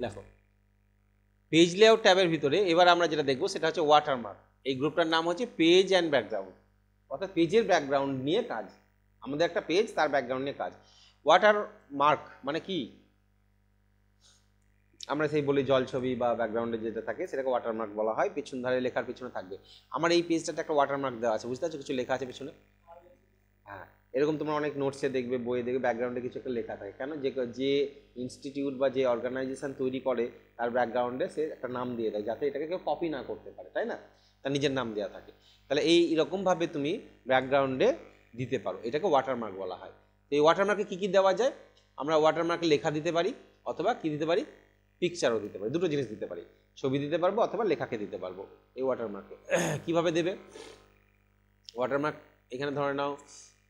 দেখো page layout ট্যাবের ভিতরে এবার আমরা যেটা দেখবো সেটা হচ্ছে ওয়াটারমার্ক। এই গ্রুপটার নাম হচ্ছে পেজ অ্যান্ড ব্যাকগ্রাউন্ড, অর্থাৎ পেজের ব্যাকগ্রাউন্ড নিয়ে কাজ। আমাদের একটা পেজ, তার ব্যাকগ্রাউন্ড নিয়ে কাজ। ওয়াটারমার্ক মানে কি? আমরা সেই বলি জল ছবি বা ব্যাকগ্রাউন্ডে যেটা থাকে সেটাকে ওয়াটারমার্ক বলা হয়। পেছন ধারে লেখার পেছনে থাকবে। আমার এই পেজটাতে একটা ওয়াটারমার্ক দেওয়া আছে, বুঝতে পারছো? কিছু লেখা আছে পেছনে। হ্যাঁ, এরকম তোমরা অনেক নোটসে দেখবে, বইয়ে দেখবে ব্যাকগ্রাউন্ডে কিছু একটা লেখা থাকে। কেন? যে ইনস্টিটিউট বা যে অর্গানাইজেশন তৈরি করে তার ব্যাকগ্রাউন্ডে সে একটা নাম দিয়ে দেয়, যাতে এটাকে কেউ কপি না করতে পারে, তাই না? তার নিজের নাম দেওয়া থাকে। তাহলে এইরকমভাবে তুমি ব্যাকগ্রাউন্ডে দিতে পারো, এটাকে ওয়াটারমার্ক বলা হয়। তো এই ওয়াটারমার্কে কী কী দেওয়া যায়? আমরা ওয়াটারমার্কে লেখা দিতে পারি, অথবা কী দিতে পারি, পিকচারও দিতে পারি। দুটো জিনিস দিতে পারি, ছবি দিতে পারবো অথবা লেখাকে দিতে পারবো এই ওয়াটারমার্কে। কীভাবে দেবে ওয়াটারমার্ক? এখানে ধরে নাও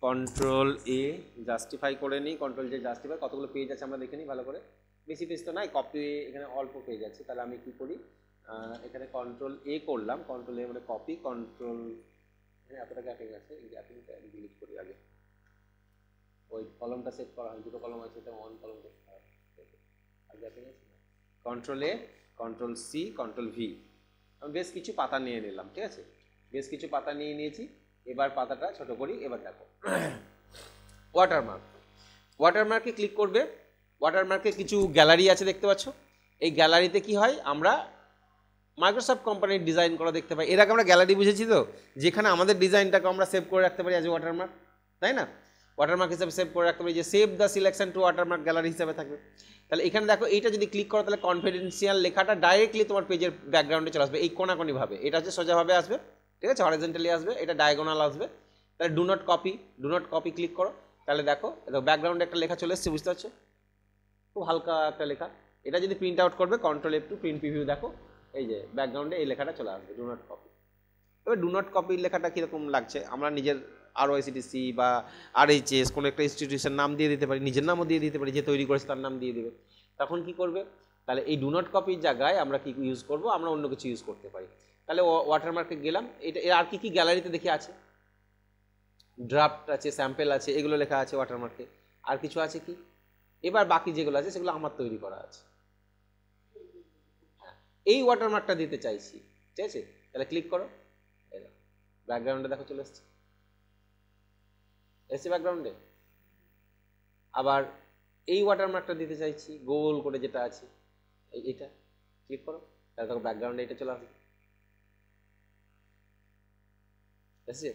কন্ট্রোল এ, জাস্টিফাই করে নিই। কন্ট্রোল যে জাস্টিফাই, কতগুলো পেজ আছে আমরা দেখে নিই ভালো করে। বেশি পেজ তো নাই, কপি এখানে অল্প পেজ আছে। তাহলে আমি কি করি, এখানে কন্ট্রোল এ করলাম। কন্ট্রোল এ মানে কপি। কন্ট্রোল, হ্যাঁ এতটা গ্যাপিং আছে, এই গ্যাপিংটা ডিলিট করি আগে। ওই কলমটা সেট করা হয়, দুটো কলম আছে, এটা ওয়ান কলম করতে হয়। আর গ্যাপিং আছে না। কন্ট্রোল এ, কন্ট্রোল সি, কন্ট্রোল ভি। আমি বেশ কিছু পাতা নিয়ে নিলাম, ঠিক আছে? বেশ কিছু পাতা নিয়ে নিয়েছি। এবার পাতাটা ছোট করি। এবার দেখো ওয়াটারমার্ক। ওয়াটারমার্কে ক্লিক করবে। ওয়াটারমার্কে কিছু গ্যালারি আছে, দেখতে পাচ্ছ? এই গ্যালারিতে কি হয়, আমরা মাইক্রোসফট কোম্পানির ডিজাইন করা দেখতে পাই। এর আগে আমরা গ্যালারি বুঝেছি তো, যেখানে আমাদের ডিজাইনটাকে আমরা সেভ করে রাখতে পারি অ্যাজ এ ওয়াটারমার্ক, তাই না? ওয়াটারমার্ক হিসাবে সেভ করে রাখতে পারি, যে save the selection to watermark gallery হিসাবে থাকবে। তাহলে এখানে দেখো, এইটা যদি ক্লিক করো তাহলে কনফিডেন্সিয়াল লেখাটা ডাইরেক্টলি তোমার পেজের ব্যাকগ্রাউন্ডে চলে আসবে, এই কোনাকোনিভাবে। এটা হচ্ছে সোজাভাবে আসবে, ঠিক আছে? হরিজন্টালি আসবে, এটা ডায়াগোনাল আসবে। তাহলে ডু নট কপি ক্লিক করো। তাহলে দেখো ব্যাকগ্রাউন্ডে একটা লেখা চলে এসছে, বুঝতে পারছো? খুব হালকা একটা লেখা। এটা যদি প্রিন্ট আউট করবে, কন্ট্রোল F2 প্রিন্ট প্রিভিউ, দেখো এই যে ব্যাকগ্রাউন্ডে এই লেখাটা চলে আসবে, ডু নট কপি। তবে ডু নট কপির লেখাটা কীরকম লাগছে, আমরা নিজের ROICTC বা RHS কোনো একটা ইনস্টিটিউশন নাম দিয়ে দিতে পারি, নিজের নামও দিয়ে দিতে পারি, যে তৈরি করেছে তার নাম দিয়ে দেবে। তখন কি করবে, তাহলে এই ডু নট কপির জায়গায় আমরা কি ইউজ করব, আমরা অন্য কিছু ইউজ করতে পারি। তাহলে ওয়াটারমার্কে গেলাম। এটা আর কি গ্যালারিতে দেখে আছে, ড্রাফট আছে, স্যাম্পেল আছে, এগুলো লেখা আছে ওয়াটারমার্কে। আর কিছু আছে কি? এবার বাকি যেগুলো আছে সেগুলো আমার তৈরি করা আছে। এই ওয়াটারমার্কটা দিতে চাইছি, ঠিক আছে? তাহলে ক্লিক করো, ব্যাকগ্রাউন্ডে দেখো চলে এসছে, ব্যাকগ্রাউন্ডে। আবার এই ওয়াটারমার্কটা দিতে চাইছি, গোল করে যেটা আছে এইটা, ক্লিক করো, তাহলে দেখো ব্যাকগ্রাউন্ডে এটা চলে আসবে, এসেছে?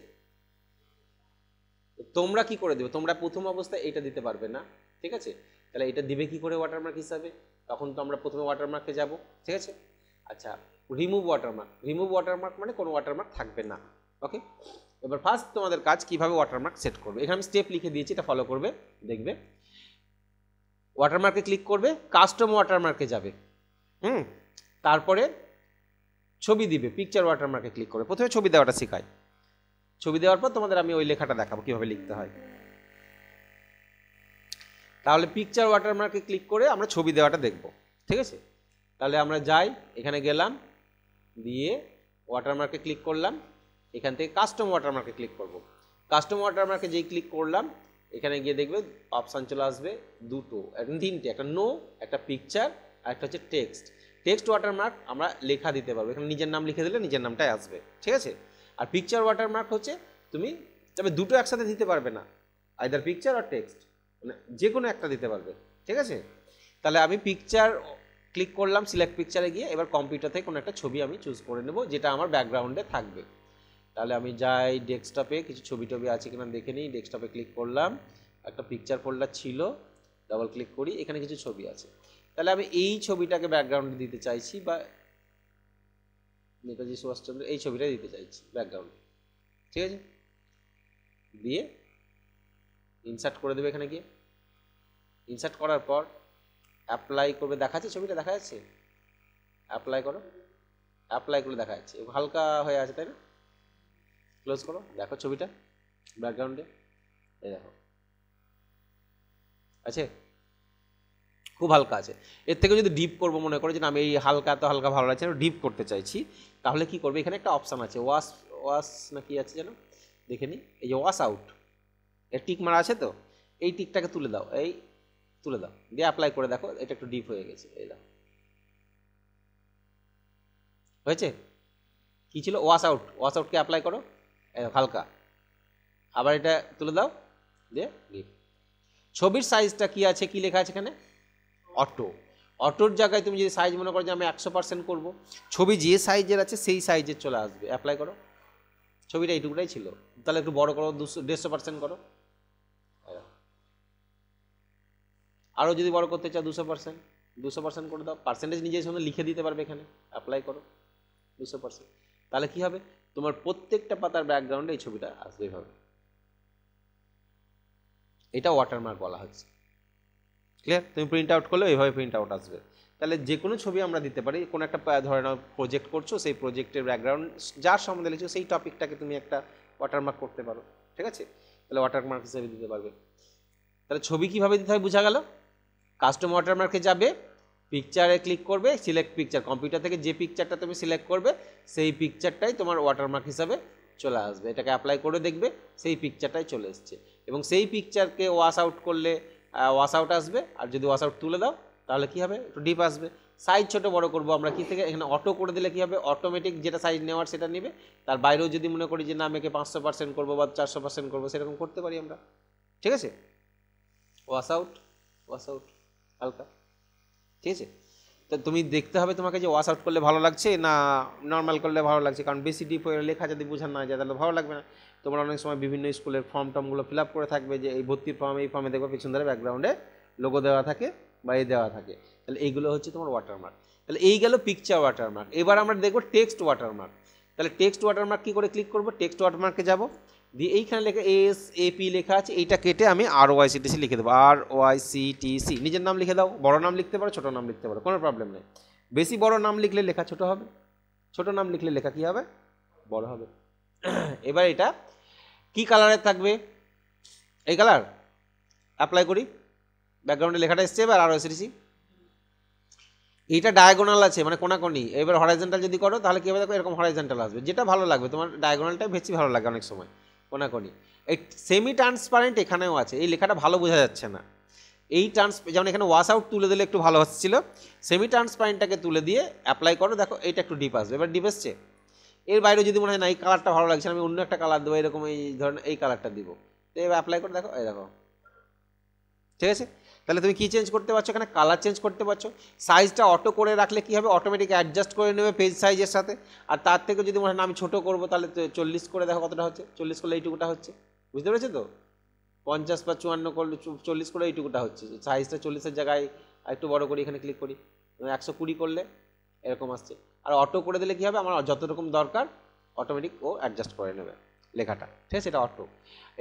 তোমরা কি করে দেবে, তোমরা প্রথম অবস্থায় এটা দিতে পারবে না, ঠিক আছে? তাহলে এটা দিবে কি করে ওয়াটারমার্ক হিসাবে? তখন তো আমরা প্রথমে ওয়াটারমার্কে যাব, ঠিক আছে? আচ্ছা, রিমুভ ওয়াটারমার্ক মানে কোনো ওয়াটারমার্ক থাকবে না। ওকে, এবার ফার্স্ট তোমাদের কাজ কিভাবে ওয়াটারমার্ক সেট করবে। এখানে আমি স্টেপ লিখে দিয়েছি, এটা ফলো করবে, দেখবে। ওয়াটারমার্কে ক্লিক করবে, কাস্টম ওয়াটারমার্কে যাবে, তারপরে ছবি দিবে, পিকচার ওয়াটারমার্কে ক্লিক করবে। প্রথমে ছবি দেওয়াটা শেখায়, ছবি দেওয়ার পর তোমাদের আমি ওই লেখাটা দেখাবো কিভাবে লিখতে হয়। তাহলে পিকচার ওয়াটারমার্কে ক্লিক করে আমরা ছবি দেওয়াটা দেখব, ঠিক আছে? তাহলে আমরা যাই, এখানে গেলাম, দিয়ে ওয়াটারমার্কে ক্লিক করলাম। এখান থেকে কাস্টম ওয়াটারমার্কে ক্লিক করব। কাস্টম ওয়াটারমার্কে যেই ক্লিক করলাম, এখানে গিয়ে দেখবে অপশান চলে আসবে দুটো, তিনটে, একটা নো, একটা পিকচার, আর একটা হচ্ছে টেক্সট ওয়াটারমার্ক। আমরা লেখা দিতে পারবো, এখানে নিজের নাম লিখে দিলে নিজের নামটাই আসবে, ঠিক আছে? আর পিকচার ওয়াটারমার্ক হচ্ছে তুমি, তবে দুটো একসাথে দিতে পারবে না, আইদার পিকচার আর টেক্সট, মানে যে কোনো একটা দিতে পারবে, ঠিক আছে? তাহলে আমি পিকচার ক্লিক করলাম, সিলেক্ট পিকচারে গিয়ে এবার কম্পিউটার থেকে কোনো একটা ছবি আমি চুজ করে নেব, যেটা আমার ব্যাকগ্রাউন্ডে থাকবে। তাহলে আমি যাই ডেস্কটপে, কিছু ছবি আছে কিনা দেখে নিই। ডেস্কটপে ক্লিক করলাম, একটা পিকচার ফোল্ডার ছিল, ডাবল ক্লিক করি, এখানে কিছু ছবি আছে। তাহলে আমি এই ছবিটাকে ব্যাকগ্রাউন্ডে দিতে চাইছি, বা নেতাজি সুভাষচন্দ্র, এই ছবিটা দিতে চাইছি ব্যাকগ্রাউন্ডে, ঠিক আছে? দিয়ে ইনসার্ট করে দেবে, এখানে গিয়ে ইনসার্ট করার পর অ্যাপ্লাই করবে, দেখাচ্ছে ছবিটা, দেখা যাচ্ছে? অ্যাপ্লাই করো, অ্যাপ্লাই করে দেখা যাচ্ছে, হালকা হয়ে আছে, তাই না? ক্লোজ করো, দেখো ছবিটা ব্যাকগ্রাউন্ডে, এই দেখো আছে, খুব হালকা আছে। এর থেকে যদি ডিপ করবো, মনে করো যে আমি এই হালকা তো হালকা ভালো লাগছে, ডিপ করতে চাইছি, তাহলে কি করবে, এখানে একটা অপশান আছে, ওয়াশ না কি আছে যেন, দেখে নিই। এই যে ওয়াশ আউট, এর টিক মারা আছে তো, এই টিকটাকে তুলে দাও, এই তুলে দাও, দিয়ে অ্যাপ্লাই করে দেখো, এটা একটু ডিপ হয়ে গেছে, এই দেখো হয়েছে? কী ছিল? ওয়াশ আউট, ওয়াশ আউটকে অ্যাপ্লাই করো, হালকা, আবার এটা তুলে দাও, দিয়ে লিভ। ছবির সাইজটা কি আছে, কি লেখা আছে এখানে? অটো। অটোর জায়গায় তুমি যদি সাইজ মনে করো যে আমি 100% করবো, ছবি যে সাইজের আছে সেই সাইজের চলে আসবে, অ্যাপ্লাই করো। ছবিটা এইটুকুটাই ছিল, তাহলে একটু বড় করো, 150% করো, আরও যদি বড় করতে চাও 200% করে দাও, পার্সেন্টেজ নিজের সঙ্গে লিখে দিতে পারবে এখানে, অ্যাপ্লাই করো 200%। তাহলে কি হবে, তোমার প্রত্যেকটা পাতার ব্যাকগ্রাউন্ডে এই ছবিটা আসবে এইভাবে। এটা ওয়াটারমার্ক বলা হচ্ছে। ক্লিয়ার? তুমি প্রিন্ট আউট করলে এইভাবে প্রিন্ট আউট আসবে। তাহলে যে কোনো ছবি আমরা দিতে পারি, কোনো একটা ধরে নাও প্রজেক্ট করছো, সেই প্রজেক্টের ব্যাকগ্রাউন্ড যার সম্বন্ধে লিখছো সেই টপিকটাকে তুমি একটা ওয়াটারমার্ক করতে পারো, ঠিক আছে? তাহলে ওয়াটারমার্ক হিসেবে দিতে পারবে। তাহলে ছবি কীভাবে দিতে হয় বোঝা গেল। কাস্টম ওয়াটারমার্কে যাবে, পিকচারে ক্লিক করবে, সিলেক্ট পিকচার, কম্পিউটার থেকে যে পিকচারটা তুমি সিলেক্ট করবে সেই পিকচারটাই তোমার ওয়াটারমার্ক হিসাবে চলে আসবে। এটাকে অ্যাপ্লাই করে দেখবে, সেই পিকচারটাই চলে এসছে, এবং সেই পিকচারকে ওয়াশ আউট করলে ওয়াশ আউট আসবে, আর যদি ওয়াশ আউট তুলে দাও তাহলে কী হবে, একটু ডিপ আসবে। সাইজ ছোটো বড় করবো আমরা কী থেকে, এখানে অটো করে দিলে কী হবে, অটোমেটিক যেটা সাইজ নেওয়ার সেটা নেবে। তার বাইরেও যদি মনে করি যে না আমি একে 500% করবো বা 400% করবো, সেরকম করতে পারি আমরা, ঠিক আছে? ওয়াশ আউট, ওয়াশ আউট হালকা, ঠিক আছে? তো তুমি দেখতে হবে তোমাকে যে ওয়াশ আউট করলে ভালো লাগছে না নর্মাল করলে ভালো লাগছে, কারণ বেশি ডিপ হয়ে লেখা যদি বোঝা না যায় তাহলে ভালো লাগবে না। তোমরা অনেক সময় বিভিন্ন স্কুলের ফর্ম টর্মগুলো ফিল আপ করে থাকবে, যে এই ভর্তির ফর্ম, এই ফর্মে দেখবে পিছন ধরে ব্যাকগ্রাউন্ডে লোগো দেওয়া থাকে বা এই দেওয়া থাকে, তাহলে এইগুলো হচ্ছে তোমার ওয়াটারমার্ক। তাহলে এই গেল পিকচার ওয়াটারমার্ক। এবার আমরা দেখবো টেক্সট ওয়াটারমার্ক। তাহলে টেক্সট ওয়াটারমার্ক কী করে ক্লিক করবো, টেক্সট ওয়াটারমার্কে যাব, দিয়ে এইখানে লেখা SAP লেখা আছে, এইটা কেটে আমি RYCTC লিখে দেবো, RYCTC। নিজের নাম লিখে দাও, বড় নাম লিখতে পারো, ছোটো নাম লিখতে পারো, কোনো প্রবলেম নেই। বেশি বড় নাম লিখলে লেখা ছোট হবে, ছোট নাম লিখলে লেখা কী হবে, বড় হবে। এবার এটা কি কালারের থাকবে, এই কালার, অ্যাপ্লাই করি, ব্যাকগ্রাউন্ডে লেখাটা এসছে। এবার RYCTC, এইটা ডায়াগোনাল আছে মানে কোনাকোনি। এবার হরাইজন্টাল যদি করো তাহলে কী হবে, দেখো এরকম হরাইজন্টাল আসবে, যেটা ভালো লাগবে তোমার। ডায়াগোনালটাই বেশি ভালো লাগে অনেক সময়, কোনাকোনি। এই সেমি ট্রান্সপারেন্ট এখানেও আছে, এই লেখাটা ভালো বোঝা যাচ্ছে না। এই যেমন এখানে ওয়াশ আউট তুলে দিলে একটু ভালো হচ্ছিল, সেমি ট্রান্সপারেন্টটাকে তুলে দিয়ে অ্যাপ্লাই করো, দেখো এইটা একটু ডিপ আসবে। এবার ডিপ এসছে, এর বাইরে যদি মনে হয় না এই কালারটা ভালো লাগছে, আমি অন্য একটা কালার দেবো, এরকম এই ধরনের এই কালারটা দিব, তো এবার অ্যাপ্লাই করে দেখো, এই দেখো, ঠিক আছে? তাহলে তুমি কি চেঞ্জ করতে পারছো, এখানে কালার চেঞ্জ করতে পারছো। সাইজটা অটো করে রাখলে কী হবে, অটোমেটিক অ্যাডজাস্ট করে নেবে পেজ সাইজের সাথে। আর তার থেকে যদি মনে হয় না আমি ছোটো করবো, তাহলে 40 করে দেখো কতটা হচ্ছে, 40 করলে এইটুকুটা হচ্ছে, বুঝতে পেরেছো তো? 50 বা 54 করলে 40 করে এইটুকুটা হচ্ছে, সাইজটা 40-এর জায়গায় একটু বড় করি, এখানে ক্লিক করি, 120 করলে এরকম আসছে। আর অটো করে দিলে কী হবে, আমার যত রকম দরকার অটোমেটিক ও অ্যাডজাস্ট করে নেবে লেখাটা, ঠিক আছে? এটা অটো।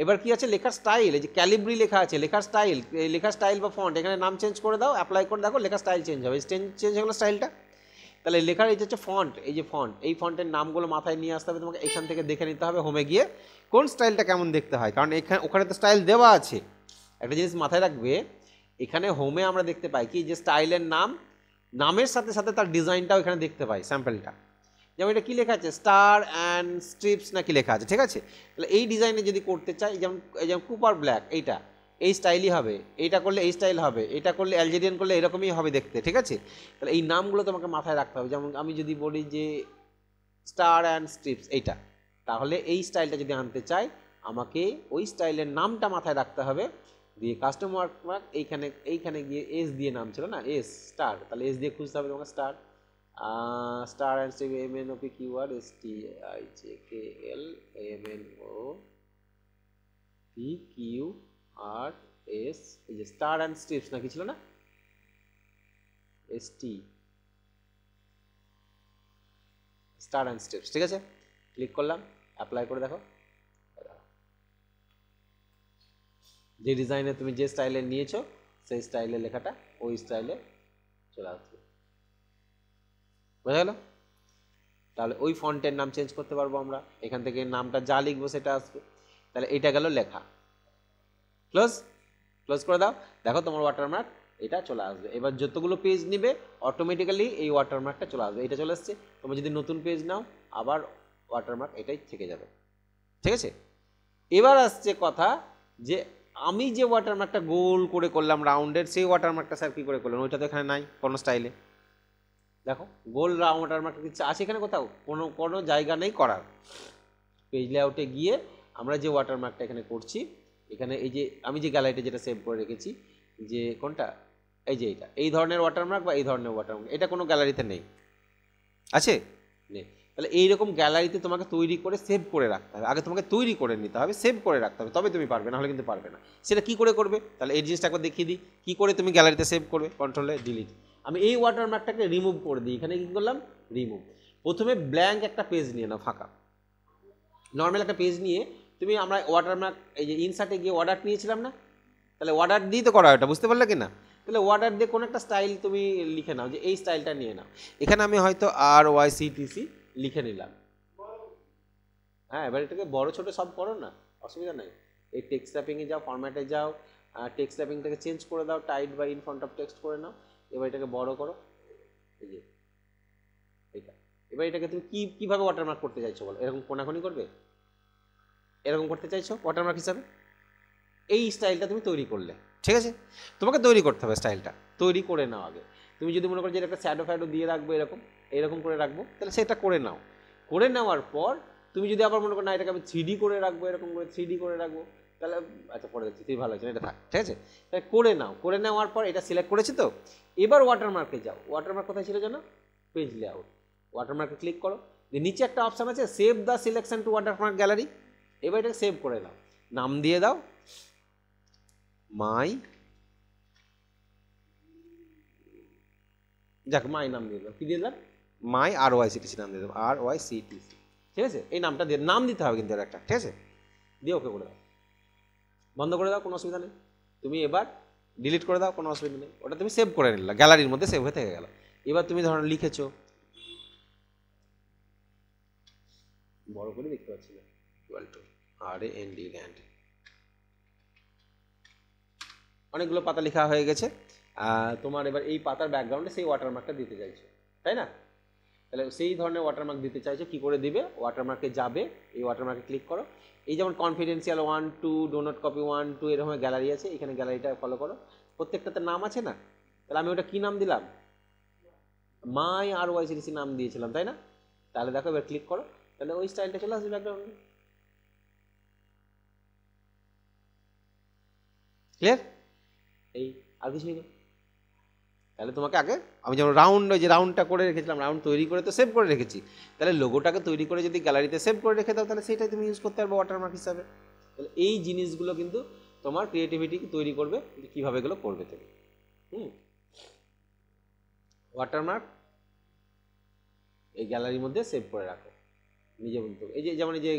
এবার কি আছে, লেখার স্টাইল, এই যে ক্যালিব্রি লেখা আছে, লেখার স্টাইল, এই লেখার স্টাইল বা ফন্ট, এখানে নাম চেঞ্জ করে দাও, অ্যাপ্লাই করে দেখো লেখার স্টাইল চেঞ্জ হবে, চেঞ্জ হয়ে গেলো স্টাইলটা। তাহলে লেখার এই যে হচ্ছে ফন্ট, এই যে ফন্ট, এই ফন্টের নামগুলো মাথায় নিয়ে আসতে হবে তোমাকে, এখান থেকে দেখে নিতে হবে হোমে গিয়ে কোন স্টাইলটা কেমন দেখতে হয়, কারণ এখানে ওখানে তো স্টাইল দেওয়া আছে। একটা জিনিস মাথায় রাখবে, এখানে হোমে আমরা দেখতে পাই কি, যে স্টাইলের নাম, নামের সাথে সাথে তার ডিজাইনটাও এখানে দেখতে পাই, স্যাম্পলটা। যেমন এটা কী লেখা আছে, স্টার অ্যান্ড স্ট্রিপস না কি লেখা আছে, ঠিক আছে? তাহলে এই ডিজাইনে যদি করতে চাই, যেমন কুপার ব্ল্যাক, এইটা এই স্টাইলই হবে, এইটা করলে এই স্টাইল হবে, এটা করলে অ্যালজেরিয়ান করলে এরকমই হবে দেখতে, ঠিক আছে? তাহলে এই নামগুলো তোমাকে মাথায় রাখতে হবে। যেমন আমি যদি বলি যে স্টার অ্যান্ড স্ট্রিপস এইটা, তাহলে এই স্টাইলটা যদি আনতে চাই আমাকে ওই স্টাইলের নামটা মাথায় রাখতে হবে, দিয়ে কাস্টম ওয়াটারমার্ক এইখানে গিয়ে এস দিয়ে নাম ছিল না, এস স্টার, তাহলে এস দিয়ে খুঁজতে হবে তোমাকে star, star and strip MNOPQR STILMNOPQRS, এই যে স্টার অ্যান্ড স্ট্রিপস নাকি ছিল না, ST, স্টার অ্যান্ড স্ট্রিপস, ঠিক আছে? ক্লিক করলাম, অ্যাপ্লাই করে দেখো, যে ডিজাইনে তুমি যে স্টাইলে নিয়েছো সেই স্টাইলের লেখাটা ওই স্টাইলে চলে আসবে, বোঝা গেল? তাহলে ওই ফন্টের নাম চেঞ্জ করতে পারবো আমরা, এখান থেকে নামটা যা লিখবো সেটা আসবে। তাহলে এটা গেল লেখা, ক্লোজ করে দাও, দেখো তোমার ওয়াটারমার্ক এটা চলে আসবে। এবার যতগুলো পেজ নিবে অটোমেটিক্যালি এই ওয়াটারমার্কটা চলে আসবে, এটা চলে আসছে। তোমরা যদি নতুন পেজ নাও আবার ওয়াটারমার্ক এটাই থেকে যাবে, ঠিক আছে? এবার আসছে কথা যে আমি যে ওয়াটারমার্কটা গোল করে করলাম রাউন্ডের, সেই ওয়াটারমার্কটা স্যার কী করে করলেন, ওইটা তো এখানে নাই কোনো স্টাইলে, দেখো গোল রাউন্ড ওয়াটারমার্ক আছে এখানে কোথাও, কোনো কোনো জায়গা নেই করার। পেজ লেআউটে গিয়ে আমরা যে ওয়াটারমার্কটা এখানে করছি, এখানে এই যে আমি যে গ্যালারিটা যেটা সেভ করে রেখেছি, যে কোনটা, এই যে এইটা, এই ধরনের ওয়াটারমার্ক বা এই ধরনের ওয়াটারমার্ক, এটা কোনো গ্যালারিতে নেই, আছে নেই। তাহলে এইরকম গ্যালারিতে তোমাকে তৈরি করে সেভ করে রাখতে হবে, আগে তোমাকে তৈরি করে নিতে হবে, সেভ করে রাখতে হবে, তবে তুমি পারবে, নাহলে কিন্তু পারবে না। সেটা কী করে করবে, তাহলে এই জিনিসটা একবার দেখিয়ে দিই কী করে তুমি গ্যালারিতে সেভ করবে। কন্ট্রোলে ডিলিট, আমি এই ওয়াটারমার্কটাকে রিমুভ করে দিই, এখানে কী করলাম, রিমুভ। প্রথমে ব্ল্যাঙ্ক একটা পেজ নিয়ে নাও, ফাঁকা নর্মাল একটা পেজ নিয়ে তুমি, আমরা ওয়াটারমার্ক এই যে ইনসার্টে গিয়ে অর্ডার নিয়েছিলাম না, তাহলে অর্ডার দিয়ে তো করা ওটা, বুঝতে পারলে কি না। তাহলে অর্ডার দিয়ে কোনো একটা স্টাইল তুমি লিখে নাও, যে এই স্টাইলটা নিয়ে নাও। এখানে আমি হয়তো RYCTC লিখে নিলাম। হ্যাঁ, এবার এটাকে বড় ছোটো সব করো না, অসুবিধা নেই। এই টেক্সট র্যাপিংয়ে যাও, ফরম্যাটে যাও, টেক্সট র্যাপিংটাকে চেঞ্জ করে দাও, টাইট বা ইন ফ্রন্ট অফ টেক্সট করে নাও। এবার এটাকে বড় করো, এই যে এটা। এবার এটাকে তুমি কীভাবে ওয়াটারমার্ক করতে চাইছো বলো, এরকম কোনাকুনি করবে, এরকম করতে চাইছো ওয়াটারমার্ক হিসাবে, এই স্টাইলটা তুমি তৈরি করলে, ঠিক আছে। তোমাকে তৈরি করতে হবে স্টাইলটা, তৈরি করে নাও আগে। তুমি যদি মনে করো যে একটা শ্যাডো ফ্যাডো দিয়ে রাখবো, এরকম করে রাখবো, তাহলে সেটা করে নাও। করে নেওয়ার পর তুমি যদি আবার মনে করো না এটাকে আমি 3D করে রাখবো, এরকম করে 3D করে রাখবো, তাহলে আচ্ছা পরে দেখছি, তুই ভালো হচ্ছে এটা থাক, ঠিক আছে। তাই করে নাও, করে নেওয়ার পর এটা সিলেক্ট করেছি তো, এবার ওয়াটারমার্কে যাও। ওয়াটারমার্ক কোথায় ছিল জানো, পেজ লেআউট, ওয়াটারমার্কে ক্লিক করো, নিচে একটা অপশান আছে save the selection to watermark gallery. এবার এটাকে সেভ করে দাও, নাম দিয়ে দাও মাই, যাক মাই নাম দিয়ে দাও, কী দিয়ে দিলাম, মাই RYCTC নাম দিয়ে দেবো, RYCTC, ঠিক আছে। এই নামটা দিয়ে নাম দিতে হবে কিন্তু একটা, ঠিক আছে, দিয়ে ওকে করে দাও, বন্ধ করে দাও, কোনো অসুবিধা নেই। তুমি এবার ডিলিট করে দাও, কোনো অসুবিধা নেই, ওটা তুমি সেভ করে নিলা, গ্যালারির মধ্যে সেভ হয়ে থেকে গেল। এবার তুমি ধরো লিখেছো, বড় করে দেখতে পাচ্ছি না, RAND ল্যান্ড, অনেকগুলো পাতা লেখা হয়ে গেছে। তোমার এবার এই পাতার ব্যাকগ্রাউন্ডে সেই ওয়াটারমার্কটা দিতে চাইছো, তাই না। তাহলে সেই ধরনের ওয়াটারমার্ক দিতে চাইছো, কী করে দিবে, ওয়াটারমার্কে যাবে, এই ওয়াটারমার্কে ক্লিক করো, এই যেমন কনফিডেন্সিয়াল 1 2, ডো নট কপি 1 2, এরকম গ্যালারি আছে, এখানে গ্যালারিটা ফলো করো, প্রত্যেকটাতে নাম আছে না। তাহলে আমি ওটা কী নাম দিলাম, মাই RYCTC নাম দিয়েছিলাম, তাই না। তাহলে দেখো এবার ক্লিক করো, তাহলে ওই স্টাইলটা চলে আসবে ব্যাকগ্রাউন্ডে, ক্লিয়ার। এই আর কিছুই না। তাহলে তোমাকে আগে আমি যেমন রাউন্ড, ওই যে রাউন্ডটা করে রেখেছিলাম, রাউন্ড তৈরি করে তো সেভ করে রেখেছি, তাহলে লোগোটাকে তৈরি করে যদি গ্যালারিতে সেভ করে রেখে দাও, তাহলে সেইটাই তুমি ইউজ করতে পারবে ওয়াটারমার্ক হিসাবে। তাহলে এই জিনিসগুলো কিন্তু তোমার ক্রিয়েটিভিটি তৈরি করবে, কীভাবে এগুলো করবে তুমি। ওয়াটারমার্ক এই গ্যালারির মধ্যে সেভ করে রাখো, নিজে বলতে হবে। এই যে যেমন এই যে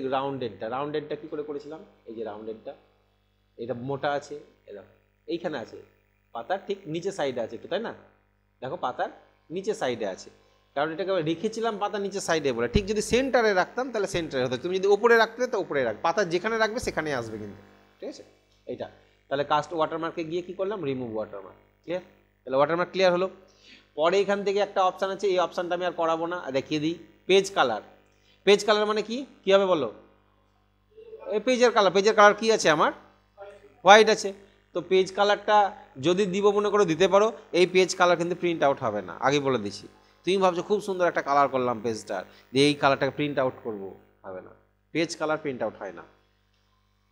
রাউন্ডেডটা কী করে করেছিলাম, এই যে রাউন্ডেডটা, এটা মোটা আছে, এরকম এইখানে আছে, পাতার ঠিক নিচে সাইডে আছে একটু, তাই না। দেখো পাতার নিচে সাইডে আছে, কারণ এটাকে রেখেছিলাম পাতার নিচে সাইডে বলে, ঠিক যদি সেন্টারে রাখতাম তাহলে সেন্টারে হতো, তুমি যদি ওপরে রাখতে তো ওপরে রাখ, পাতা যেখানে রাখবে সেখানে আসবে কিন্তু, ঠিক আছে। এইটা তাহলে কাস্ট ওয়াটারমার্কে গিয়ে কী করলাম, রিমুভ ওয়াটারমার্ক, ক্লিয়ার। তাহলে ওয়াটারমার্ক ক্লিয়ার হলো। পরে এখান থেকে একটা অপশান আছে, এই অপশানটা আমি আর করাবো না, দেখিয়ে দিই, পেজ কালার। পেজ কালার মানে কি হবে বলো, এই পেজের কালার কী আছে আমার, হোয়াইট আছে। তো পেজ কালারটা যদি দিব মনে করো দিতে পারো, এই পেজ কালার কিন্তু প্রিন্ট আউট হবে না, আগে বলে দিচ্ছি। তুমি ভাবছো খুব সুন্দর একটা কালার করলাম পেজটার, দিয়ে এই কালারটাকে প্রিন্ট আউট করবো, হবে না, পেজ কালার প্রিন্ট আউট হয় না।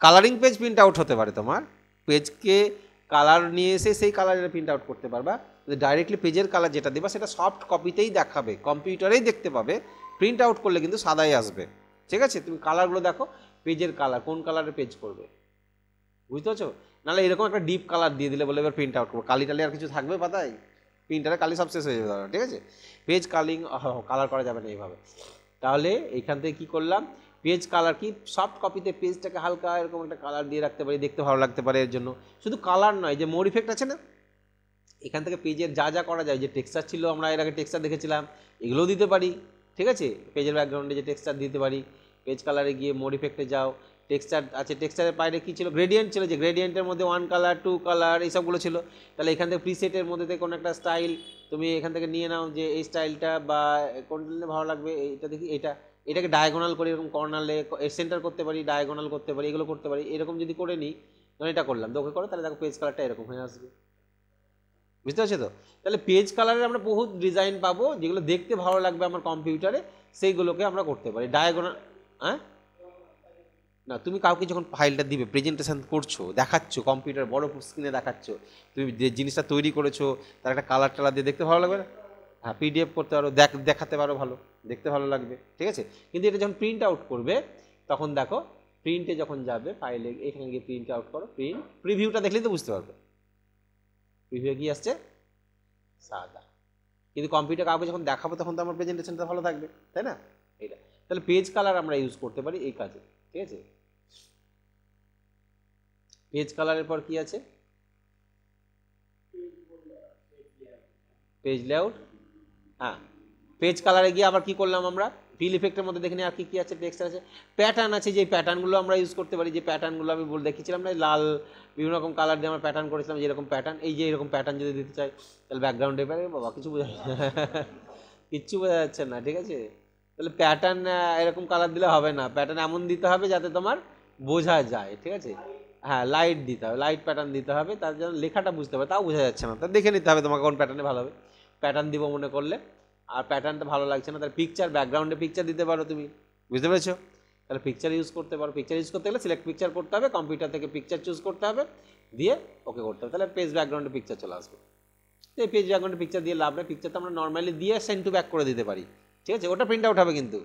কালারিং পেজ প্রিন্ট আউট হতে পারে, তোমার পেজকে কালার নিয়ে এসে সেই কালারের প্রিন্ট আউট করতে পারবা, ডাইরেক্টলি পেজের কালার যেটা দেবা সেটা সফট কপিতেই দেখাবে, কম্পিউটারেই দেখতে পাবে, প্রিন্ট আউট করলে কিন্তু সাদাই আসবে, ঠিক আছে। তুমি কালারগুলো দেখো, পেজের কালার কোন কালারের পেজ করবে, বুঝতে পারছো। নাহলে এরকম একটা ডিপ কালার দিয়ে দিলে বলে এবার প্রিন্ট আউট করবো, কালি টালি আর কিছু থাকবে পাতায়, প্রিন্টারে কালি সব শেষ হয়ে যাবে, ঠিক আছে। পেজ কালার করা যাবে না এইভাবে। তাহলে এইখান থেকে কী করলাম, পেজ কালার কি, সফট কপিতে পেজটাকে হালকা এরকম একটা কালার দিয়ে রাখতে পারি, দেখতে ভালো লাগতে পারে, এর জন্য শুধু কালার নয়, যে মোর ইফেক্ট আছে না, এখান থেকে পেজের যা করা যায়, যে টেক্সচার ছিল আমরা এর আগে টেক্সচার দেখেছিলাম, এগুলোও দিতে পারি, ঠিক আছে। পেজের ব্যাকগ্রাউন্ডে যে টেক্সচার দিতে পারি, পেজ কালারে গিয়ে মোর ইফেক্টে যাও, টেক্সচার আছে, টেক্সচারের বাইরে কী ছিল, গ্রেডিয়েন্ট ছিল, যে গ্রেডিয়েন্টের মধ্যে 1 কালার 2 কালার এইসবগুলো ছিল। তাহলে এখান থেকে প্রিসেটের মধ্যে থেকে কোনো একটা স্টাইল তুমি এখান থেকে নিয়ে নাও, যে এই স্টাইলটা বা কোনটা ভালো লাগবে, এইটা দেখি, এটাকে ডায়াগোনাল করে এরকম কর্নারে সেন্টার করতে পারি, ডায়াগোনাল করতে পারি, এগুলো করতে পারি। এরকম যদি করে নিই, ধরুন এটা করলাম, ওকে করো, তাহলে দেখো পেজ কালারটা এরকম হয়ে আসবে, বুঝতে পারছো তো? তাহলে পেজ কালারের আমরা বহুত ডিজাইন পাবো, যেগুলো দেখতে ভালো লাগবে আমার কম্পিউটারে, সেইগুলোকে আমরা করতে পারি। ডায়াগোনাল, হ্যাঁ না, তুমি কাউকে যখন ফাইলটা দিবে, প্রেজেন্টেশন করছো, দেখাচ্ছ কম্পিউটার বড় স্ক্রিনে দেখাচ্ছ, তুমি যে জিনিসটা তৈরি করেছো তার একটা কালার টালার দিয়ে দেখতে ভালো লাগবে না? হ্যাঁ, পিডিএফ করতে পারো, দেখাতে পারো, ভালো দেখতে ভালো লাগবে, ঠিক আছে। কিন্তু এটা যখন প্রিন্ট আউট করবে তখন দেখো, প্রিন্টে যখন যাবে ফাইলে, এখানে গিয়ে প্রিন্ট আউট করো, প্রিভিউটা দেখলেই তো বুঝতে পারবে। প্রিভিউ কি আসছে? সাদা। কিন্তু কম্পিউটার কাউকে যখন দেখাবো তখন তো আমার প্রেজেন্টেশনটা ভালো থাকবে, তাই না? এটা তাহলে পেজ কালার আমরা ইউজ করতে পারি এই কাজে, ঠিক আছে। পেজ কালারের পর কি আছে? Page layout. হ্যাঁ, পেজ কালারে গিয়ে আবার কি করলাম আমরা, ফিল ইফেক্টের মধ্যে দেখে নিই আর কি কি আছে। টেক্সট আছে, প্যাটার্ন আছে, যে প্যাটার্নগুলো আমরা ইউজ করতে পারি, যে প্যাটার্নগুলো আমি দেখিয়েছিলাম না, লাল বিভিন্ন রকম কালার দিয়ে আমরা প্যাটার্ন করেছিলাম, যেরকম প্যাটার্ন, এই যে এরকম প্যাটার্ন যদি দিতে চাই তাহলে ব্যাকগ্রাউন্ডে বাবা কিছু বোঝা কিচ্ছু বোঝা যাচ্ছে না, ঠিক আছে। তাহলে প্যাটার্ন এরকম কালার দিলে হবে না, প্যাটার্ন এমন দিতে হবে যাতে তোমার বোঝা যায়, ঠিক আছে। হ্যাঁ, লাইট দিতে হবে, লাইট প্যাটার্ন দিতে হবে, তার জন্য লেখাটা বুঝতে হবে, তাও বোঝা যাচ্ছে না, তা দেখে নিতে হবে তোমাকে কোন প্যাটার্নে ভালো হবে। প্যাটার্ন দিব মনে করলে, আর প্যাটার্নটা ভালো লাগছে না, তার পিকচার, ব্যাকগ্রাউন্ডে পিকচার দিতে পারো তুমি, বুঝতে পেরেছো? তাহলে পিকচার ইউজ করতে পারো। পিকচার ইউজ করতে গেলে সিলেক্ট পিকচার করতে হবে, কম্পিউটার থেকে পিকচার চুজ করতে হবে, দিয়ে ওকে করতে হবে, তাহলে পেজ ব্যাকগ্রাউন্ডে পিকচার চলে আসবে। এই পেজ ব্যাকগ্রাউন্ডে পিকচার দিয়ে লাভ নেই, পিকচার তো আমরা নর্মালি দিয়ে সেন্ড টু ব্যাক করে দিতে পারি, ঠিক আছে, ওটা প্রিন্ট আউট হবে। কিন্তু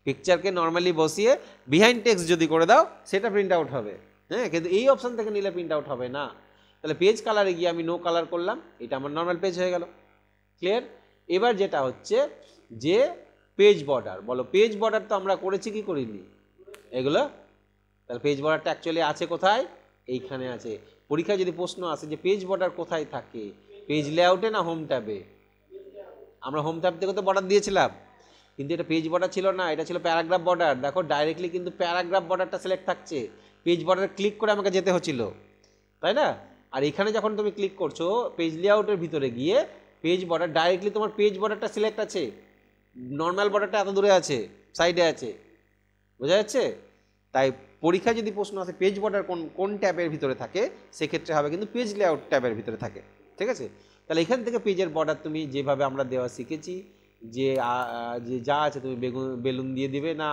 পিকচারকে নর্মালি বসিয়ে বিহাইন্ড টেক্সট যদি করে দাও সেটা প্রিন্ট আউট হবে, হ্যাঁ, কিন্তু এই অপশান থেকে নিলে প্রিন্ট আউট হবে না। তাহলে পেজ কালারে গিয়ে আমি নো কালার করলাম, এটা আমার নর্মাল পেজ হয়ে গেল, ক্লিয়ার। এবার যেটা হচ্ছে যে পেজ বর্ডার, বলো পেজ বর্ডার তো আমরা করেছি কি করিনি এগুলো? তাহলে পেজ বর্ডারটা অ্যাকচুয়ালি আছে কোথায়? এইখানে আছে। পরীক্ষায় যদি প্রশ্ন আসে যে পেজ বর্ডার কোথায় থাকে, পেজ লেআউটে না হোম ট্যাবে? আমরা হোম ট্যাব থেকে তো বর্ডার দিয়েছিলাম, কিন্তু এটা পেজ বর্ডার ছিল না, এটা ছিল প্যারাগ্রাফ বর্ডার। দেখো ডাইরেক্টলি কিন্তু প্যারাগ্রাফ বর্ডারটা সিলেক্ট থাকছে, পেজ বর্ডারে ক্লিক করে আমাকে যেতে হচ্ছিল, তাই না? আর এখানে যখন তুমি ক্লিক করছো পেজ লেআউটের ভিতরে গিয়ে, পেজ বর্ডার ডাইরেক্টলি তোমার পেজ বর্ডারটা সিলেক্ট আছে, নর্মাল বর্ডারটা এত দূরে আছে, সাইডে আছে, বোঝা যাচ্ছে? তাই পরীক্ষায় যদি প্রশ্ন আসে পেজ বর্ডার কোন কোন ট্যাবের ভিতরে থাকে, সেক্ষেত্রে হবে কিন্তু পেজ লেআউট ট্যাবের ভিতরে থাকে, ঠিক আছে। তাহলে এখান থেকে পেজের বর্ডার তুমি যেভাবে আমরা দেওয়া শিখেছি, যে যে যা আছে তুমি বেলুন দিয়ে দিবে না,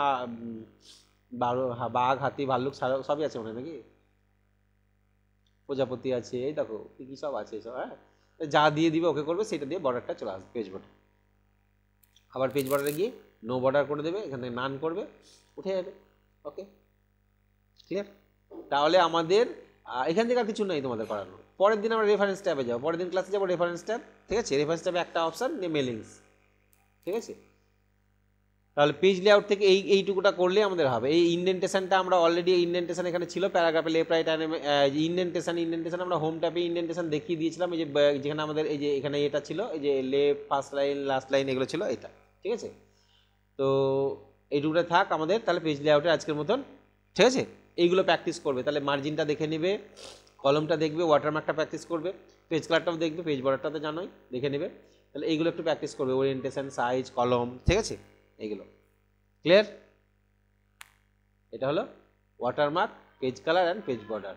বাঘ হাতি ভাল্লুক সবই আছে মনে হয় নাকি, প্রজাপতি আছে, এই দেখো কি কি সব আছে সব, হ্যাঁ, যা দিয়ে দিবে ওকে করবে, সেটা দিয়ে বর্ডারটা চলে আসবে পেজ বর্ডার। আবার পেজ বর্ডারে গিয়ে নো বর্ডার করে দেবে, এখান থেকে নান করবে, উঠে যাবে, ওকে, ক্লিয়ার। তাহলে আমাদের এখান থেকে আর কিছু নাই তোমাদের করানো। পরের দিন আমরা রেফারেন্স ট্যাবে যাবো, পরের দিন ক্লাসে যাবো রেফারেন্স ট্যাব, ঠিক আছে। রেফারেন্স ট্যাবে একটা অপশান নিয়ে মেলিংস, ঠিক আছে। তাহলে পেজ লেআউট থেকে এইটুকুটা করলে আমাদের হবে। এই ইন্ডেন্টেশনটা আমরা অলরেডি, ইন্ডেন্টেশন এখানে ছিল প্যারাগ্রাফে লেফট রাইট ইন্ডেন্টেশন আমরা হোম ট্যাবে ইন্ডেন্টেশন দেখিয়ে দিয়েছিলাম, এই যে যেখানে আমাদের এই যে এখানে এটা ছিল, এই যে left first line last line এগুলো ছিল, এটা ঠিক আছে। তো এইটুকুটা থাক আমাদের, তাহলে পেজ লেআউটের আজকের মতন, ঠিক আছে। এইগুলো প্র্যাকটিস করবে, তাহলে মার্জিনটা দেখে নেবে, কলমটা দেখবে, ওয়াটারমার্কটা প্র্যাকটিস করবে, পেজ কালারটাও দেখবে, পেজ বর্ডারটা তো জানোই, দেখে নেবে। তাহলে এইগুলো একটু প্র্যাকটিস করবে, ওরিয়েন্টেশন, সাইজ, কলম, ঠিক আছে, এইগুলো ক্লিয়ার। এটা হলো watermark, page colour and page border.